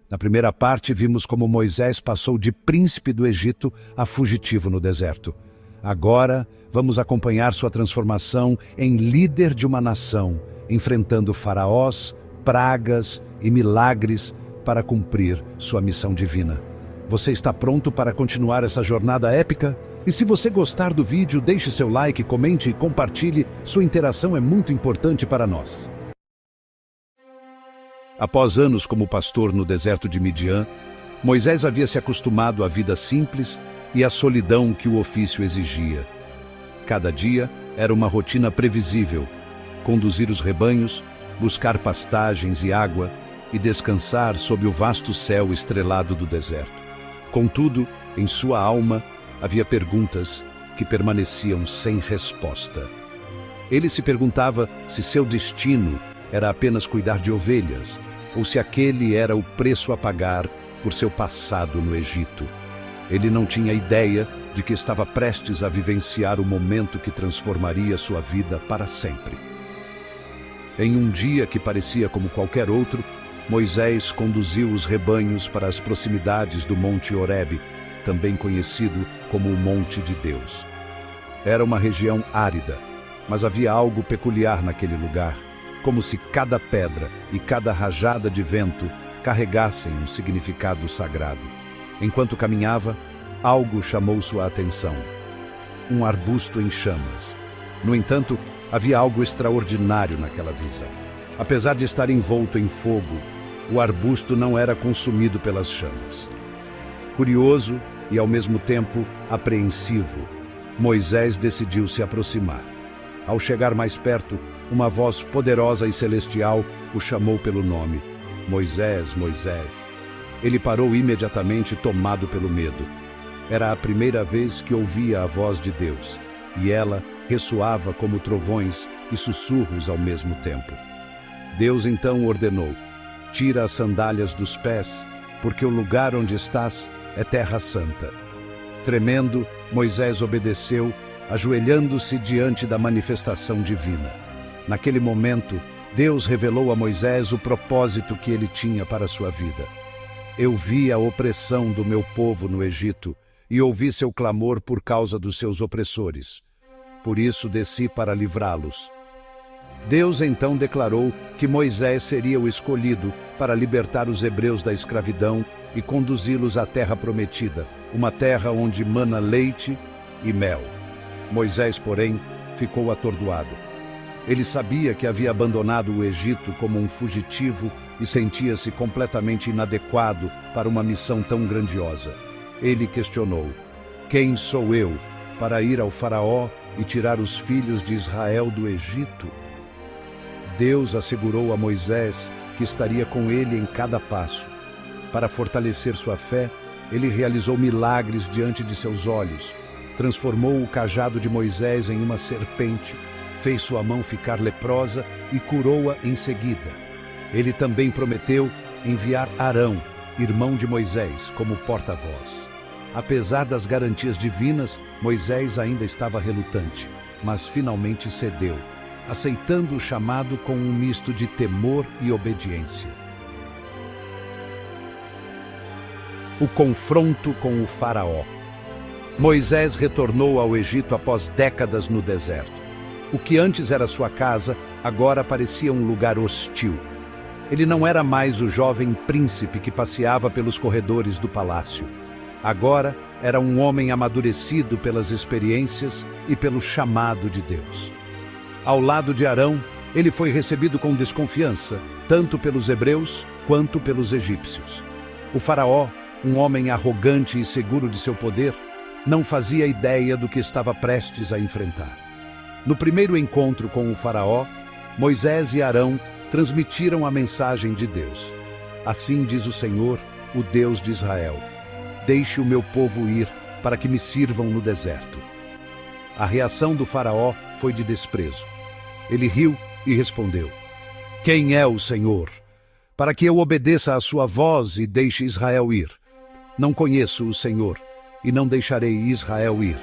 Na primeira parte, vimos como Moisés passou de príncipe do Egito a fugitivo no deserto. Agora, vamos acompanhar sua transformação em líder de uma nação, enfrentando faraós, pragas e milagres para cumprir sua missão divina. Você está pronto para continuar essa jornada épica? E se você gostar do vídeo, deixe seu like, comente e compartilhe. Sua interação é muito importante para nós. Após anos como pastor no deserto de Midian, Moisés havia se acostumado à vida simples e à solidão que o ofício exigia. Cada dia era uma rotina previsível: conduzir os rebanhos, buscar pastagens e água e descansar sob o vasto céu estrelado do deserto. Contudo, em sua alma havia perguntas que permaneciam sem resposta. Ele se perguntava se seu destino era apenas cuidar de ovelhas, ou se aquele era o preço a pagar por seu passado no Egito. Ele não tinha ideia de que estava prestes a vivenciar o momento que transformaria sua vida para sempre. Em um dia que parecia como qualquer outro, Moisés conduziu os rebanhos para as proximidades do Monte Horebe, também conhecido como o Monte de Deus. Era uma região árida, mas havia algo peculiar naquele lugar, como se cada pedra e cada rajada de vento carregassem um significado sagrado. Enquanto caminhava, algo chamou sua atenção: um arbusto em chamas. No entanto, havia algo extraordinário naquela visão. Apesar de estar envolto em fogo, o arbusto não era consumido pelas chamas. Curioso e ao mesmo tempo apreensivo, Moisés decidiu se aproximar. Ao chegar mais perto, uma voz poderosa e celestial o chamou pelo nome: Moisés, Moisés. Ele parou imediatamente, tomado pelo medo. Era a primeira vez que ouvia a voz de Deus, e ela ressoava como trovões e sussurros ao mesmo tempo. Deus então ordenou: tira as sandálias dos pés, porque o lugar onde estás é terra santa. Tremendo, Moisés obedeceu, ajoelhando-se diante da manifestação divina. Naquele momento, Deus revelou a Moisés o propósito que ele tinha para sua vida. Eu vi a opressão do meu povo no Egito e ouvi seu clamor por causa dos seus opressores. Por isso desci para livrá-los. Deus então declarou que Moisés seria o escolhido para libertar os hebreus da escravidão e conduzi-los à terra prometida, uma terra onde mana leite e mel. Moisés, porém, ficou atordoado. Ele sabia que havia abandonado o Egito como um fugitivo e sentia-se completamente inadequado para uma missão tão grandiosa. Ele questionou: quem sou eu para ir ao faraó e tirar os filhos de Israel do Egito? Deus assegurou a Moisés que estaria com ele em cada passo. Para fortalecer sua fé, ele realizou milagres diante de seus olhos. Transformou o cajado de Moisés em uma serpente, fez sua mão ficar leprosa e curou-a em seguida. Ele também prometeu enviar Arão, irmão de Moisés, como porta-voz. Apesar das garantias divinas, Moisés ainda estava relutante, mas finalmente cedeu, aceitando o chamado com um misto de temor e obediência. O confronto com o faraó. Moisés retornou ao Egito após décadas no deserto. O que antes era sua casa, agora parecia um lugar hostil. Ele não era mais o jovem príncipe que passeava pelos corredores do palácio. Agora era um homem amadurecido pelas experiências e pelo chamado de Deus. Ao lado de Arão, ele foi recebido com desconfiança, tanto pelos hebreus quanto pelos egípcios. O faraó, um homem arrogante e seguro de seu poder, não fazia ideia do que estava prestes a enfrentar. No primeiro encontro com o faraó, Moisés e Arão transmitiram a mensagem de Deus. Assim diz o Senhor, o Deus de Israel: deixe o meu povo ir, para que me sirvam no deserto. A reação do faraó foi de desprezo. Ele riu e respondeu: quem é o Senhor, para que eu obedeça à sua voz e deixe Israel ir? Não conheço o Senhor, e não deixarei Israel ir.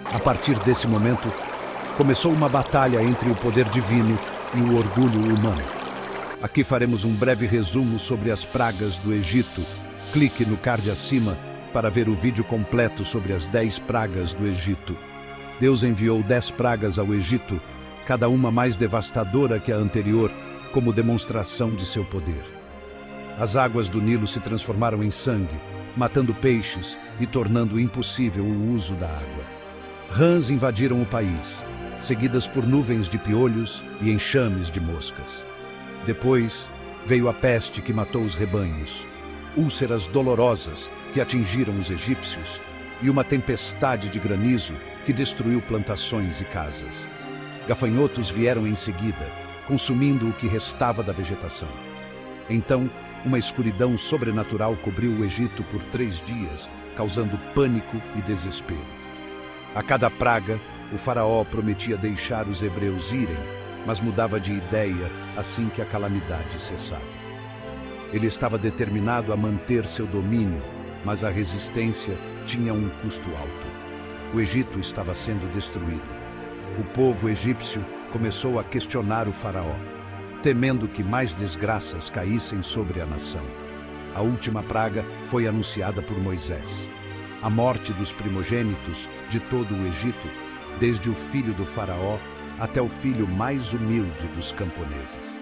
A partir desse momento, começou uma batalha entre o poder divino e o orgulho humano. Aqui faremos um breve resumo sobre as pragas do Egito. Clique no card acima para ver o vídeo completo sobre as 10 pragas do Egito. Deus enviou 10 pragas ao Egito, cada uma mais devastadora que a anterior, como demonstração de seu poder. As águas do Nilo se transformaram em sangue, matando peixes e tornando impossível o uso da água. Rãs invadiram o país, seguidas por nuvens de piolhos e enxames de moscas. Depois veio a peste que matou os rebanhos, úlceras dolorosas que atingiram os egípcios e uma tempestade de granizo que destruiu plantações e casas. Gafanhotos vieram em seguida, consumindo o que restava da vegetação. Então, uma escuridão sobrenatural cobriu o Egito por 3 dias, causando pânico e desespero. A cada praga, o faraó prometia deixar os hebreus irem, mas mudava de ideia assim que a calamidade cessava. Ele estava determinado a manter seu domínio, mas a resistência tinha um custo alto. O Egito estava sendo destruído. O povo egípcio começou a questionar o faraó, temendo que mais desgraças caíssem sobre a nação. A última praga foi anunciada por Moisés: a morte dos primogênitos de todo o Egito, desde o filho do faraó até o filho mais humilde dos camponeses.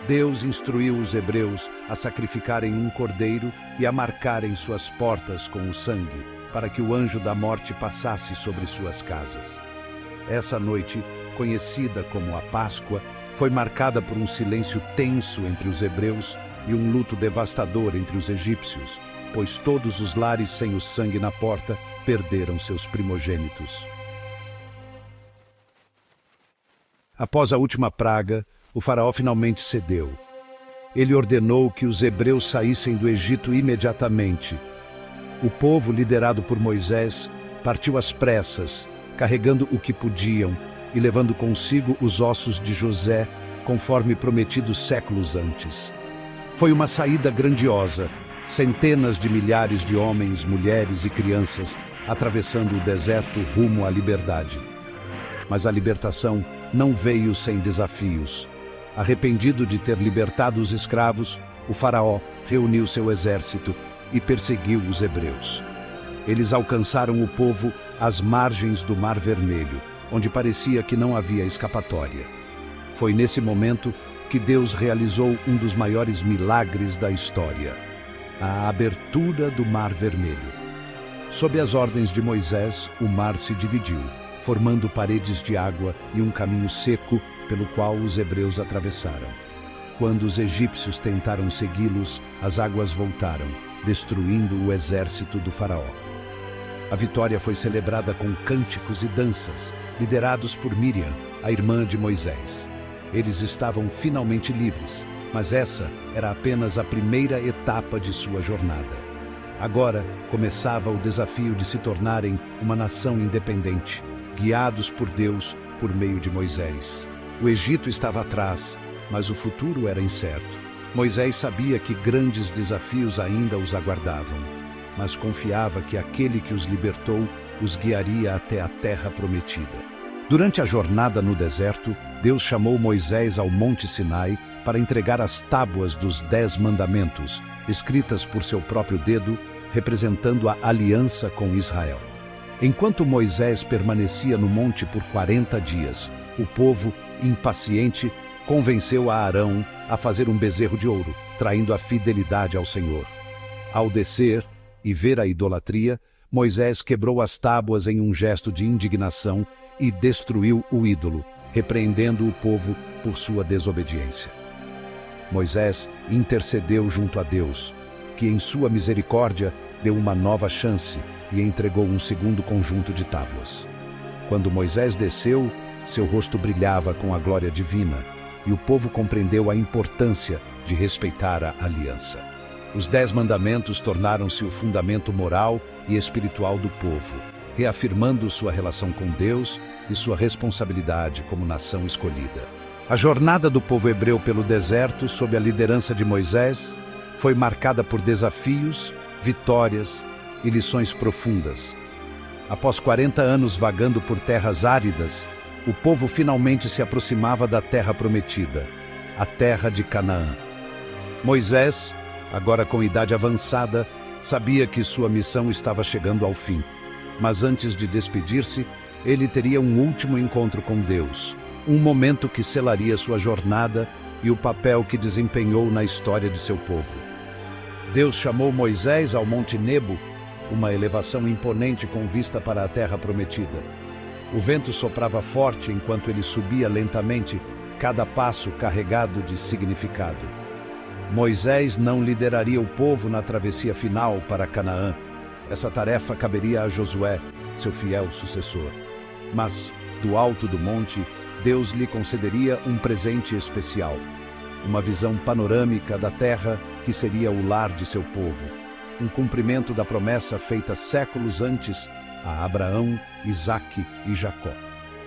Deus instruiu os hebreus a sacrificarem um cordeiro e a marcarem suas portas com o sangue, para que o anjo da morte passasse sobre suas casas. Essa noite, conhecida como a Páscoa, foi marcada por um silêncio tenso entre os hebreus e um luto devastador entre os egípcios, pois todos os lares sem o sangue na porta perderam seus primogênitos. Após a última praga, o faraó finalmente cedeu. Ele ordenou que os hebreus saíssem do Egito imediatamente. O povo, liderado por Moisés, partiu às pressas, carregando o que podiam e levando consigo os ossos de José, conforme prometido séculos antes. Foi uma saída grandiosa, centenas de milhares de homens, mulheres e crianças atravessando o deserto rumo à liberdade. Mas a libertação não veio sem desafios. Arrependido de ter libertado os escravos, o faraó reuniu seu exército e perseguiu os hebreus. Eles alcançaram o povo às margens do Mar Vermelho, onde parecia que não havia escapatória. Foi nesse momento que Deus realizou um dos maiores milagres da história: a abertura do Mar Vermelho. Sob as ordens de Moisés, o mar se dividiu, formando paredes de água e um caminho seco pelo qual os hebreus atravessaram. Quando os egípcios tentaram segui-los, as águas voltaram, destruindo o exército do faraó. A vitória foi celebrada com cânticos e danças, liderados por Miriam, a irmã de Moisés. Eles estavam finalmente livres, mas essa era apenas a primeira etapa de sua jornada. Agora começava o desafio de se tornarem uma nação independente, guiados por Deus por meio de Moisés. O Egito estava atrás, mas o futuro era incerto. Moisés sabia que grandes desafios ainda os aguardavam, mas confiava que aquele que os libertou os guiaria até a terra prometida. Durante a jornada no deserto, Deus chamou Moisés ao Monte Sinai para entregar as tábuas dos 10 mandamentos, escritas por seu próprio dedo, representando a aliança com Israel. Enquanto Moisés permanecia no monte por 40 dias, o povo, impaciente, convenceu a Arão a fazer um bezerro de ouro, traindo a fidelidade ao Senhor. Ao descer e ver a idolatria, Moisés quebrou as tábuas em um gesto de indignação e destruiu o ídolo, repreendendo o povo por sua desobediência. Moisés intercedeu junto a Deus, que em sua misericórdia deu uma nova chance e entregou um segundo conjunto de tábuas. Quando Moisés desceu, seu rosto brilhava com a glória divina, e o povo compreendeu a importância de respeitar a aliança. Os 10 mandamentos tornaram-se o fundamento moral e espiritual do povo, reafirmando sua relação com Deus e sua responsabilidade como nação escolhida. A jornada do povo hebreu pelo deserto, sob a liderança de Moisés, foi marcada por desafios, vitórias e lições profundas. Após 40 anos vagando por terras áridas, o povo finalmente se aproximava da terra prometida. a terra de Canaã. Moisés, agora com idade avançada, sabia que sua missão estava chegando ao fim. Mas antes de despedir-se, ele teria um último encontro com Deus, um momento que selaria sua jornada e o papel que desempenhou na história de seu povo. Deus chamou Moisés ao Monte Nebo, uma elevação imponente com vista para a terra prometida. O vento soprava forte enquanto ele subia lentamente, cada passo carregado de significado. Moisés não lideraria o povo na travessia final para Canaã. Essa tarefa caberia a Josué, seu fiel sucessor. Mas, do alto do monte, Deus lhe concederia um presente especial, uma visão panorâmica da terra que seria o lar de seu povo, um cumprimento da promessa feita séculos antes a Abraão, Isaque e Jacó.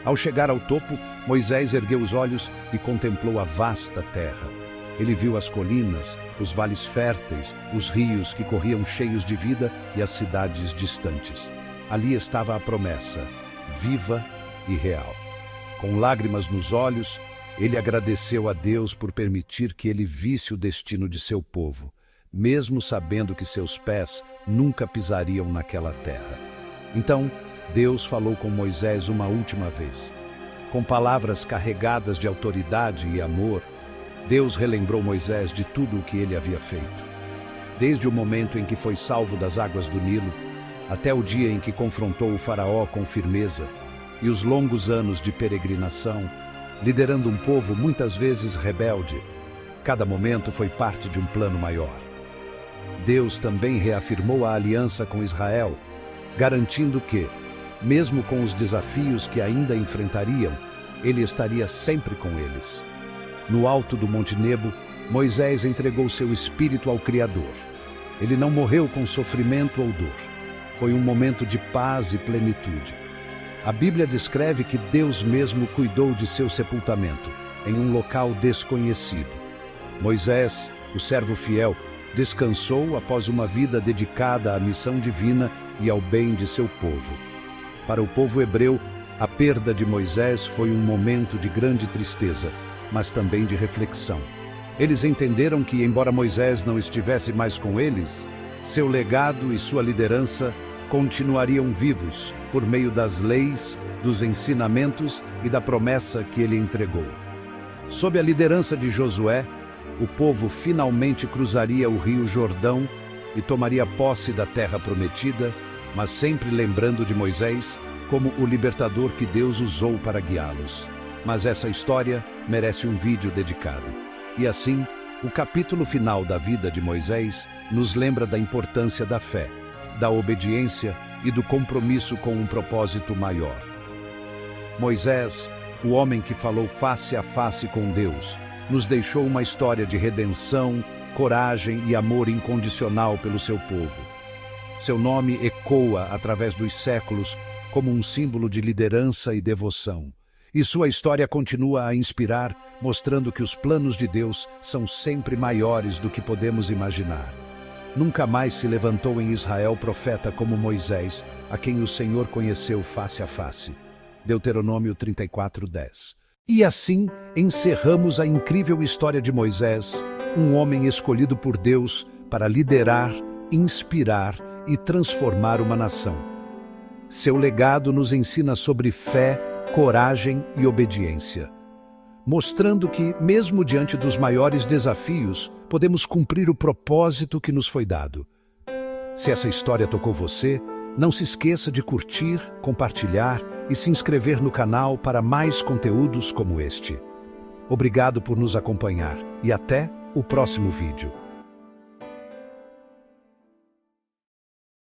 Ao chegar ao topo, Moisés ergueu os olhos e contemplou a vasta terra. Ele viu as colinas, os vales férteis, os rios que corriam cheios de vida e as cidades distantes. Ali estava a promessa, viva e real. Com lágrimas nos olhos, ele agradeceu a Deus por permitir que ele visse o destino de seu povo, mesmo sabendo que seus pés nunca pisariam naquela terra. Então, Deus falou com Moisés uma última vez. Com palavras carregadas de autoridade e amor, Deus relembrou Moisés de tudo o que ele havia feito. Desde o momento em que foi salvo das águas do Nilo, até o dia em que confrontou o faraó com firmeza, e os longos anos de peregrinação, liderando um povo muitas vezes rebelde. Cada momento foi parte de um plano maior. Deus também reafirmou a aliança com Israel, garantindo que, mesmo com os desafios que ainda enfrentariam, ele estaria sempre com eles. No alto do Monte Nebo, Moisés entregou seu espírito ao Criador. Ele não morreu com sofrimento ou dor. Foi um momento de paz e plenitude. A Bíblia descreve que Deus mesmo cuidou de seu sepultamento, em um local desconhecido. Moisés, o servo fiel, descansou após uma vida dedicada à missão divina e ao bem de seu povo. Para o povo hebreu, a perda de Moisés foi um momento de grande tristeza, mas também de reflexão. Eles entenderam que, embora Moisés não estivesse mais com eles, seu legado e sua liderança continuariam vivos por meio das leis, dos ensinamentos e da promessa que ele entregou. Sob a liderança de Josué, o povo finalmente cruzaria o rio Jordão e tomaria posse da terra prometida, mas sempre lembrando de Moisés como o libertador que Deus usou para guiá-los. Mas essa história merece um vídeo dedicado. E assim, o capítulo final da vida de Moisés nos lembra da importância da fé, da obediência e do compromisso com um propósito maior. Moisés, o homem que falou face a face com Deus, nos deixou uma história de redenção, coragem e amor incondicional pelo seu povo. Seu nome ecoa através dos séculos como um símbolo de liderança e devoção. E sua história continua a inspirar, mostrando que os planos de Deus são sempre maiores do que podemos imaginar. Nunca mais se levantou em Israel profeta como Moisés, a quem o Senhor conheceu face a face. Deuteronômio 34:10. E assim encerramos a incrível história de Moisés, um homem escolhido por Deus para liderar, inspirar e transformar uma nação. Seu legado nos ensina sobre fé, coragem e obediência, mostrando que, mesmo diante dos maiores desafios, podemos cumprir o propósito que nos foi dado. Se essa história tocou você, não se esqueça de curtir, compartilhar e se inscrever no canal para mais conteúdos como este. Obrigado por nos acompanhar e até o próximo vídeo.